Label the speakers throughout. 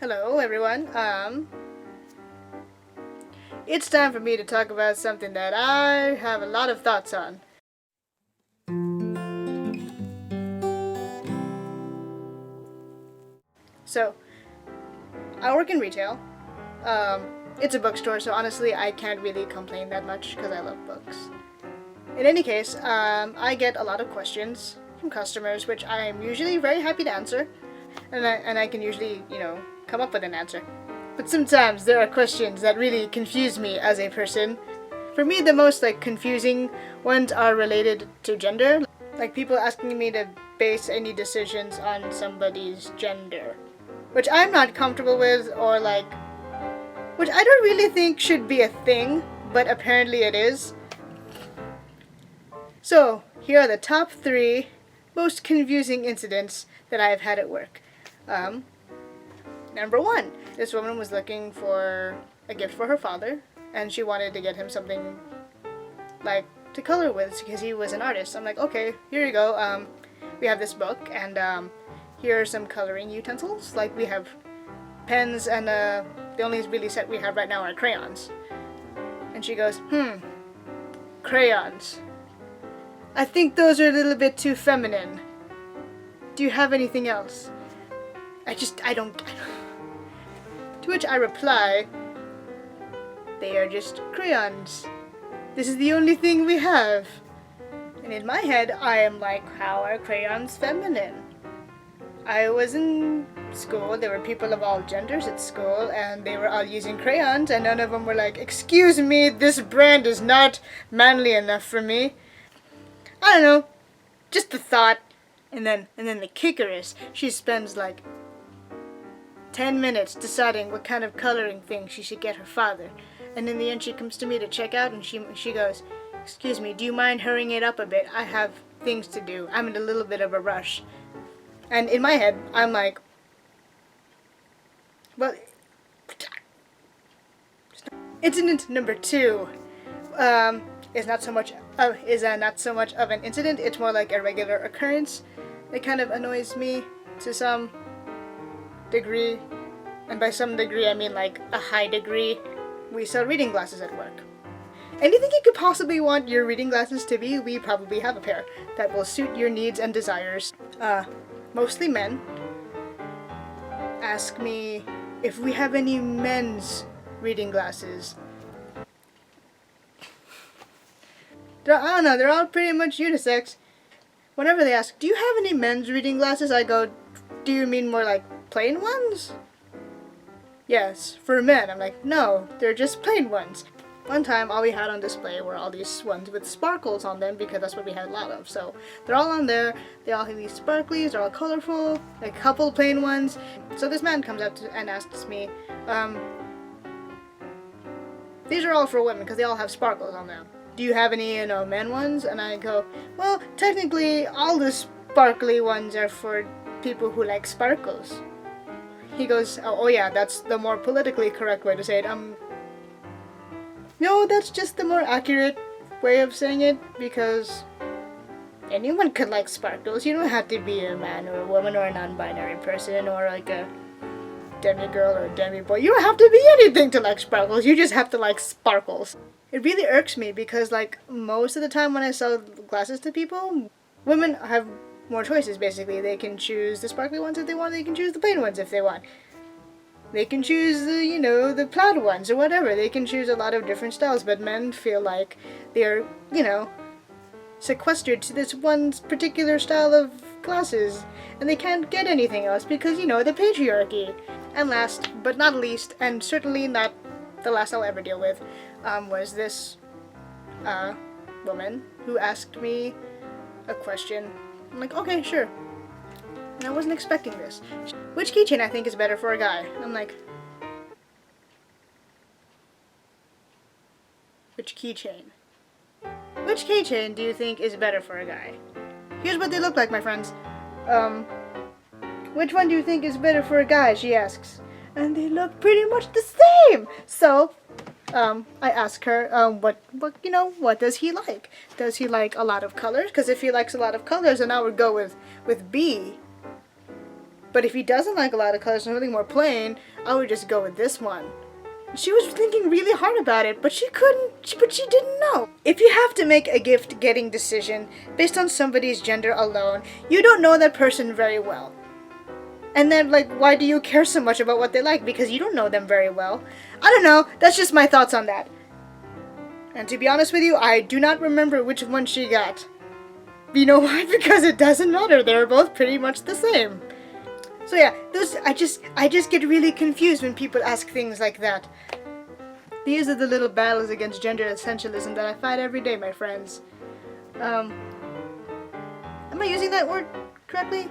Speaker 1: Hello everyone. It's time for me to talk about something that I have a lot of thoughts on. So, I work in retail. It's a bookstore, so honestly I can't really complain that much because I love books. In any case, I get a lot of questions from customers, which I am usually very happy to answer, and I can usually, come up with an answer. But sometimes there are questions that really confuse me as a person. For me, the most confusing ones are related to gender, like people asking me to base any decisions on somebody's gender, which I'm not comfortable with, or which I don't really think should be a thing, but apparently it is. So, here are the top 3 most confusing incidents that I've had at work. Number 1, this woman was looking for a gift for her father, and she wanted to get him something to color with because he was an artist. I'm like, okay, here you go. We have this book, and here are some coloring utensils. Like, we have pens, and the only really set we have right now are crayons. And she goes, crayons. I think those are a little bit too feminine. Do you have anything else? I don't. To which I reply, they are just crayons. This is the only thing we have. And in my head, I am like, how are crayons feminine? I was in school, there were people of all genders at school, and they were all using crayons, and none of them were like, excuse me, this brand is not manly enough for me. I don't know, just a thought. And then the kicker is, she spends 10 minutes deciding what kind of coloring thing she should get her father. And in the end, she comes to me to check out, and she goes, excuse me, do you mind hurrying it up a bit? I have things to do. I'm in a little bit of a rush. And in my head, I'm like, well, incident number 2 is not so much of an incident. It's more like a regular occurrence. It kind of annoys me to some degree, and by some degree I mean like a high degree. We sell reading glasses at work. Anything you could possibly want your reading glasses to be, we probably have a pair that will suit your needs and desires. Mostly men ask me if we have any men's reading glasses. I don't know, they're all pretty much unisex. Whenever they ask, do you have any men's reading glasses? I go, do you mean more like plain ones? Yes, for men. I'm like, no, they're just plain ones. One time, all we had on display were all these ones with sparkles on them because that's what we had a lot of. So they're all on there. They all have these sparklies. They're all colorful. A couple plain ones. So this man comes up and asks me, these are all for women because they all have sparkles on them. Do you have any, men ones? And I go, well, technically, all the sparkly ones are for people who like sparkles. He goes, oh yeah, that's the more politically correct way to say it. No, that's just the more accurate way of saying it, because anyone could like sparkles. You don't have to be a man or a woman or a non-binary person or like a demigirl or a demi-boy. You don't have to be anything to like sparkles. You just have to like sparkles. It really irks me because most of the time when I sell glasses to people, women have more choices. Basically, they can choose the sparkly ones if they want. They can choose the plain ones if they want. They can choose the plaid ones or whatever. They can choose a lot of different styles, but men feel like they're, sequestered to this one particular style of glasses, and they can't get anything else because, the patriarchy. And last but not least, and certainly not the last I'll ever deal with, was this woman who asked me a question. I'm like, okay, sure. And I wasn't expecting this. Which keychain I think is better for a guy? I'm like, which keychain? Which keychain do you think is better for a guy? Here's what they look like, my friends. Which one do you think is better for a guy? She asks. And they look pretty much the same! So, I ask her, what does he like? Does he like a lot of colors? Because if he likes a lot of colors, then I would go with B. But if he doesn't like a lot of colors, something more plain, I would just go with this one. She was thinking really hard about it, but she didn't know. If you have to make a gift-getting decision based on somebody's gender alone, you don't know that person very well. And then, like, why do you care so much about what they like? Because you don't know them very well. I don't know, that's just my thoughts on that. And to be honest with you, I do not remember which one she got. You know why? Because it doesn't matter, they're both pretty much the same. So yeah, I just get really confused when people ask things like that. These are the little battles against gender essentialism that I fight every day, my friends. Am I using that word correctly?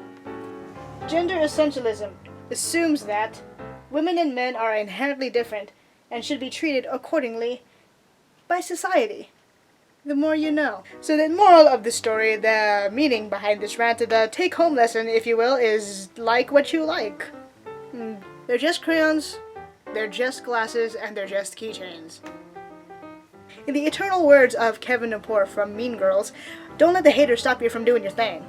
Speaker 1: Gender essentialism assumes that women and men are inherently different and should be treated accordingly by society. The more you know. So the moral of the story, the meaning behind this rant, the take-home lesson, if you will, is like what you like. They're just crayons, they're just glasses, and they're just keychains. In the eternal words of Kevin Napor from Mean Girls, don't let the haters stop you from doing your thing.